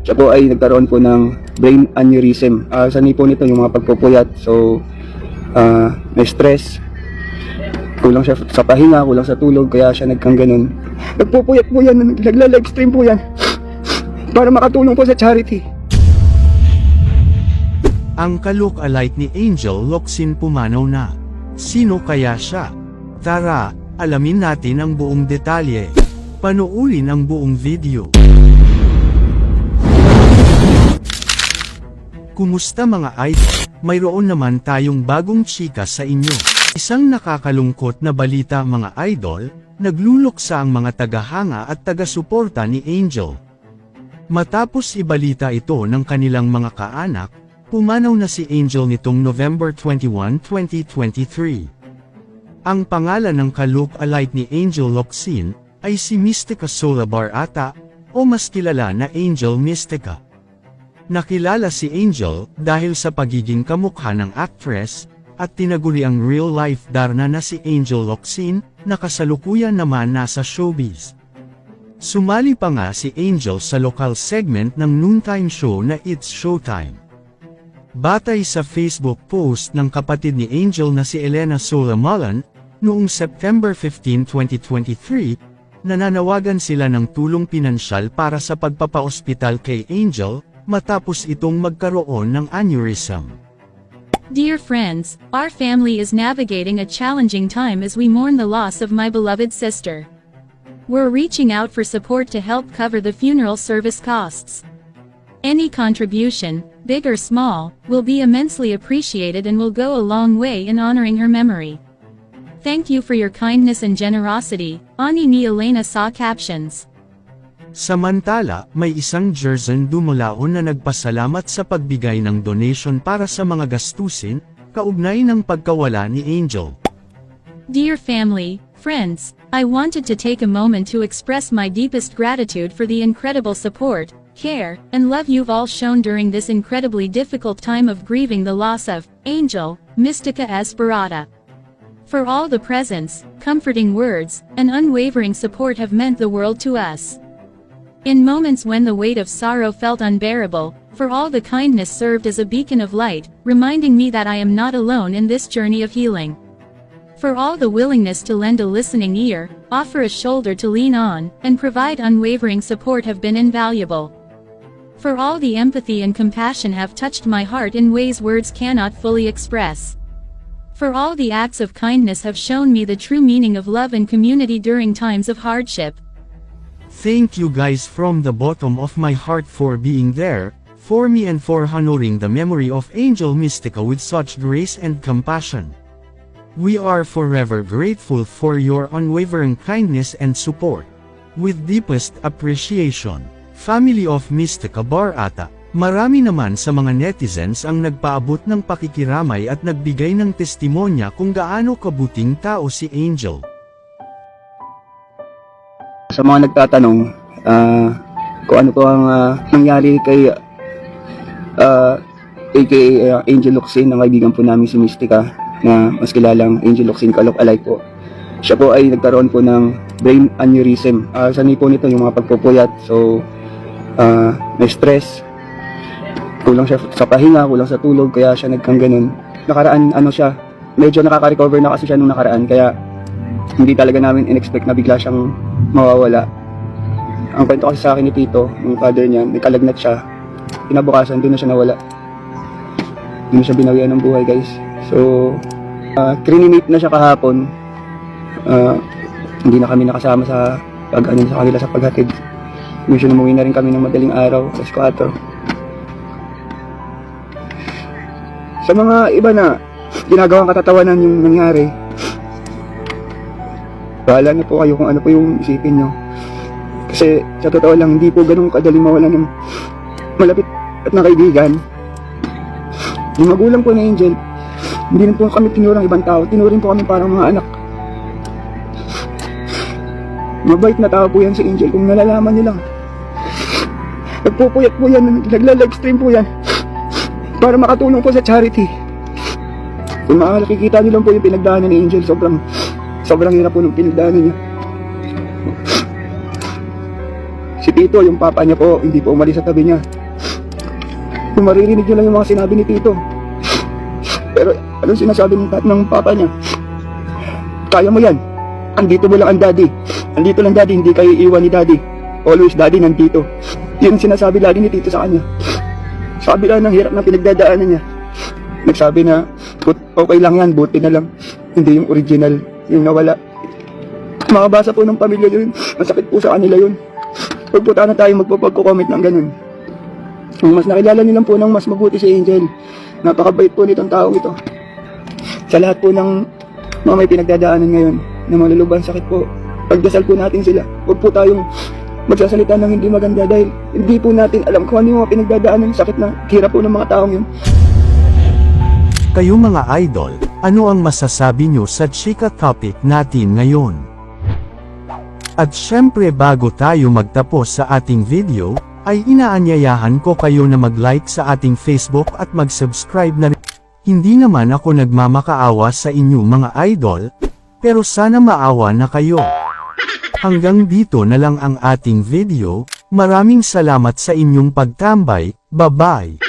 Siya po ay nagkaroon po ng brain aneurysm. Sanay po nito yung mga pagpupuyat. So, may stress, kulang siya sa pahinga, kulang sa tulog, kaya siya nagkang ganun. Nagpupuyat po yan, nagla-live stream po yan para makatulong po sa charity. Ang ka-look-alike ni Angel Locsin pumanaw na. Sino kaya siya? Tara, alamin natin ang buong detalye. Panoorin ang buong video. Kumusta mga idol? Mayroon naman tayong bagong chika sa inyo. Isang nakakalungkot na balita mga idol, nagluluksa ang mga tagahanga at taga-suporta ni Angel. Matapos ibalita ito ng kanilang mga kaanak, pumanaw na si Angel nitong November 21, 2023. Ang pangalan ng ka-look-alike ni Angel Locsin ay si Mystica Sola Barata, o mas kilala na Angel Mystica. Nakilala si Angel dahil sa pagiging kamukha ng actress, at tinaguri ang real-life Darna na si Angel Locsin, na kasalukuyan naman nasa showbiz. Sumali pa nga si Angel sa lokal segment ng noontime show na It's Showtime. Batay sa Facebook post ng kapatid ni Angel na si Elena Sola Mullen, noong September 15, 2023, nananawagan sila ng tulong pinansyal para sa pagpapaospital kay Angel, matapos itong magkaroon ng aneurysm. Dear friends, our family is navigating a challenging time as we mourn the loss of my beloved sister. We're reaching out for support to help cover the funeral service costs. Any contribution, big or small, will be immensely appreciated and will go a long way in honoring her memory. Thank you for your kindness and generosity. Ani ni Elena sa captions. Samantala, may isang Jerson dumulaon na nagpasalamat sa pagbigay ng donation para sa mga gastusin, kaugnay ng pagkawala ni Angel. Dear family, friends, I wanted to take a moment to express my deepest gratitude for the incredible support, care, and love you've all shown during this incredibly difficult time of grieving the loss of Angel Mystica Barata. For all the presents, comforting words, and unwavering support have meant the world to us. In moments when the weight of sorrow felt unbearable, for all the kindness served as a beacon of light, reminding me that I am not alone in this journey of healing. For all the willingness to lend a listening ear, offer a shoulder to lean on, and provide unwavering support have been invaluable. For all the empathy and compassion have touched my heart in ways words cannot fully express. For all the acts of kindness have shown me the true meaning of love and community during times of hardship. Thank you guys from the bottom of my heart for being there, for me and for honoring the memory of Angel Mystica with such grace and compassion. We are forever grateful for your unwavering kindness and support. With deepest appreciation, Family of Mystica Barata. Marami naman sa mga netizens ang nagpaabot ng pakikiramay at nagbigay ng testimonya kung gaano kabuting tao si Angel. Sa mga nagtatanong kung ano po ang nangyari kay aka Angel Locsin, ang kaibigan po namin si Mystica, na mas kilalang Angel Locsin ka-look-alike po. Siya po ay nagkaroon po ng brain aneurysm. Sanay po nito yung mga pagpupuyat. So, may stress, kulang siya sa pahinga, kulang sa tulog, kaya siya nagkang ganun. Nakaraan, medyo nakaka-recover na kasi siya nung nakaraan, kaya hindi talaga namin in-expect na bigla siyang mawawala. Ang kwento kasi sa akin ni Tito, yung father niya, may kalagnat siya. Kinabukasan, doon na siya nawala. Doon na siya binawian ng buhay, guys. So, crinimate na siya kahapon. Hindi na kami nakasama sa sa kanila sa paghatid. Minsan umuwi na rin kami ng madaling araw, alas 4. Sa mga iba na ginagawang katatawanan yung nangyari, bahala na po kayo kung ano po yung isipin nyo. Kasi sa totoo lang, hindi po ganun kadaling mawala ng malapit at na kaibigan. Yung magulang po ni Angel, hindi rin po kami tinurang ibang tao, tinuring po kami parang mga anak. Mabait na tao po yan si Angel kung nalalaman nyo lang. Nagpupuyat po yan, nagla-live stream po yan para makatulong po sa charity. Kung makikita nyo lang po yung pinagdaanan ni Angel, sobrang hirap po ng pinagdaanan niya. Si Tito, yung papa niya po, hindi po umalis sa tabi niya. Kung maririnig niyo lang yung mga sinabi ni Tito. Pero anong sinasabi ng papa niya? Kaya mo yan. Andito mo lang ang daddy. Andito lang daddy, hindi kayo iiwan ni daddy. Always daddy nandito. Yun sinasabi lagi ni Tito sa kanya. Sabi lang ng hirap na pinagdadaanan niya. Nagsabi na, okay lang yan, buti na lang. Hindi yung original, yung nawala. Makabasa po ng pamilya yun. Masakit po sa kanila yun. Huwag po na tayo magpapag-comment ng ganun. Mas nakilala niyo lang po ng mas mabuti si Angel. Napakabait po nitong taong ito. Sa lahat po ng mga may pinagdadaanan ngayon na malulubang sakit po, pagdasal po natin sila. Huwag po tayong magsasalita ng hindi maganda dahil hindi po natin alam kung ano yung mga pinagdadaanan, sakit na hirap po ng mga taong yun. Kayo mga idol, ano ang masasabi nyo sa chika topic natin ngayon? At syempre bago tayo magtapos sa ating video, ay inaanyayahan ko kayo na mag-like sa ating Facebook at mag-subscribe na rin. Hindi naman ako nagmamakaawa sa inyo mga idol, pero sana maawa na kayo. Hanggang dito na lang ang ating video, maraming salamat sa inyong pagtambay, bye-bye!